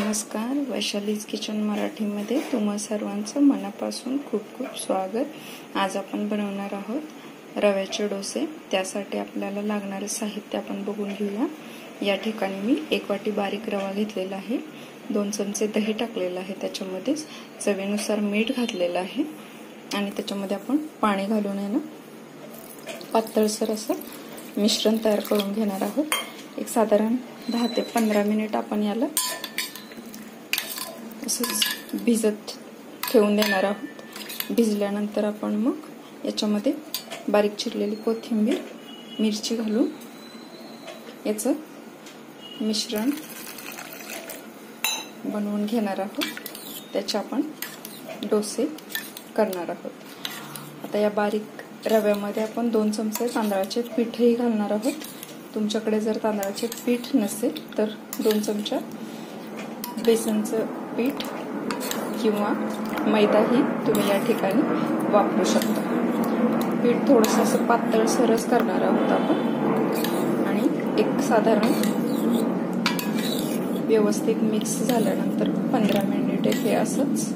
नमस्कार, वैशालीज किचन मराठीमध्ये तुम्हा सर्वांचं मनापासून खूप खूप स्वागत। आज आपण बनवणार आहोत रव्याचे डोसे। त्यासाठी आपल्याला लागणारे साहित्य आपण बघून घेऊया। या ठिकाणी मी 1 वाटी बारीक रवा घेतलेला आहे, 2 चमचे दही टाकलेलं आहे, त्याच्यामध्ये चवीनुसार मीठ घातलेलं आहे आणि त्याच्यामध्ये आपण पाणी घालून आहे ना पातळसर असं मिश्रण तयार करून घेणार आहोत। एक साधारण 10 ते 15 मिनिट आपण याला असंच भिजत ठेवून देणार आहोत। भिजल्यानंतर आपण मग याच्यामध्ये बारीक चिरलेली कोथिंबीर, मिरची घालून याचं मिश्रण बनवून घेणार आहोत। त्याचे आपण डोसे करणार आहोत। आता या बारीक रव्यामध्ये आपण 2 चमचे तांदळाचे पीठही घालणार आहोत। तुमच्याकडे जर तांदळाचे पीठ नसेल तर 2 चमचे बेसनचं पीठ किंवा मैदाही तुम्ही या ठिकाणी वापरू शकता। पीठ थोडंसं असं पातळसरच करणार आहोत आपण आणि एक साधारण व्यवस्थित मिक्स झाल्यानंतर 15 मिनिटे हे असंच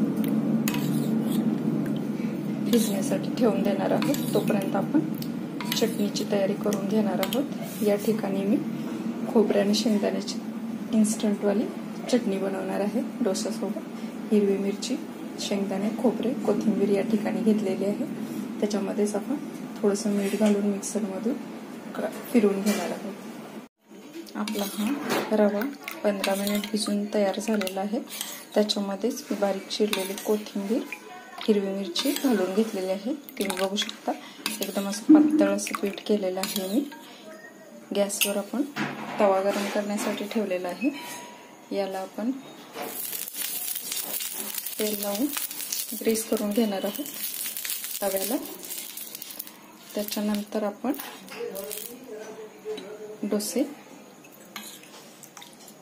भिजण्यासाठी ठेवून देणार आहोत। तोपर्यंत आपण चटणीची तयारी करून घेणार आहोत। या ठिकाणी मी खोबरे आणि शेंगदाण्याची इन्स्टंटवाली चटणी बनवणार आहे। डोसासोबत हिरवी मिरची, शेंगदाणे, खोबरे, कोथिंबीर या ठिकाणी घेतलेली आहे। त्याच्यामध्येच आपण थोडंसं मीठ घालून मिक्सरमधून फिरवून घेणार आहोत। आपला हा रवा 15 मिनिट भिजून तयार झालेला आहे। त्याच्यामध्येच बारीक चिरलेली कोथिंबीर, हिरवी मिरची घालून घेतलेली आहे। तुम्ही बघू शकता एकदम असं पातळ असं पीठ केलेलं आहे मी। गॅसवर आपण तवा गरम करण्यासाठी ठेवलेला आहे। याला आपण तेल लावून ग्रीस करून घेणार आहोत तव्याला। त्याच्यानंतर आपण डोसे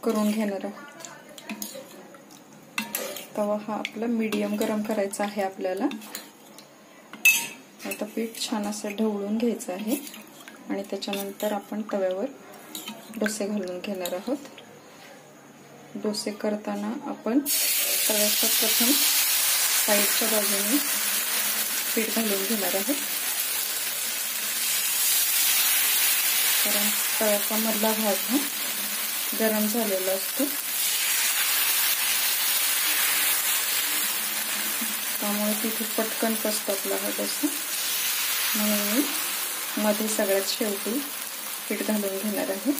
करून घेणार आहोत। तवा हा आपला मीडियम गरम करायचा आहे आपल्याला। आता पीठ छान असं ढवळून घ्यायचं आहे आणि त्याच्यानंतर आपण तव्यावर डोसे घालून घेणार आहोत। डोसे करताना आपण तव्याच्या प्रथम साईडच्या बाजूने पीठ घालून घेणार आहोत, कारण तव्याचा मधला भाग हा गरम झालेला असतो, त्यामुळे तिथे पटकन पचतो आपला हा डोसा। म्हणून मी मध्ये सगळ्यात शेवटी पीठ घालून घेणार आहे।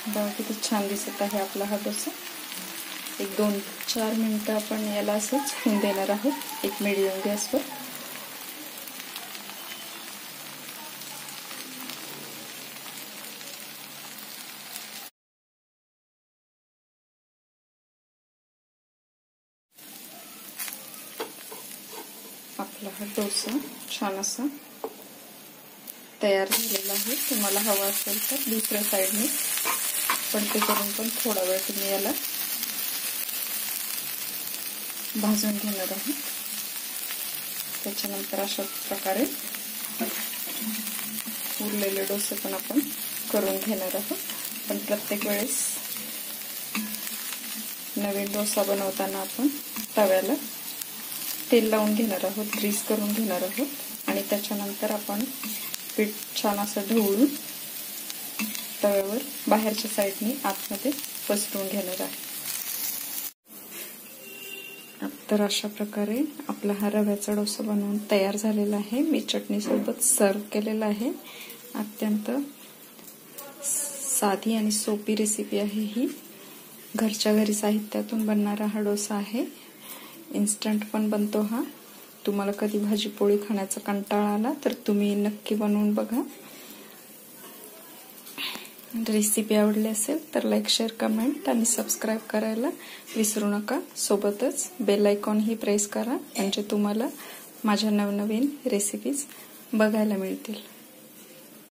बघा किती छान दिसत आहे आपला हा डोसा। एक 2-4 मिनिटं आपण याला असंच होऊन देणार आहोत एक मीडियम गॅसवर। आपला हा डोसा छान असा तयार झालेला आहे। तुम्हाला हवा असेल तर दुसऱ्या साईडने पलटी करून पण थोडा वेळ तुम्ही याला भाजून घेणार आहोत। त्याच्यानंतर अशा प्रकारे उरलेले डोसे पण आपण करून घेणार आहोत। पण प्रत्येक वेळेस नवीन डोसा बनवताना आपण तव्याला तेल लावून घेणार आहोत, ग्रीस करून घेणार आहोत आणि त्याच्यानंतर आपण पीठ छान असं ढवळून तव्यावर बाहेरच्या साईडने आतमध्ये पसरवून घेणार आहे। तर अशा प्रकारे आपला हा रव्याचा डोसा बनवून तयार झालेला आहे। मी चटणी सोबत सर्व केलेला आहे। अत्यंत साधी आणि सोपी रेसिपी आहे ही। घरच्या घरी साहित्यातून बनणारा हा डोसा आहे। इन्स्टंट पण बनतो हा। तुम्हाला कधी भाजी पोळी खाण्याचा कंटाळा आला तर तुम्ही नक्की बनवून बघा। रेसिपी आवडली असेल तर लाईक, शेअर, कमेंट आणि सबस्क्राईब करायला विसरू नका। सोबतच बेल आयकॉन ही प्रेस करा, म्हणजे तुम्हाला माझ्या नवनवीन रेसिपीज बघायला मिळतील।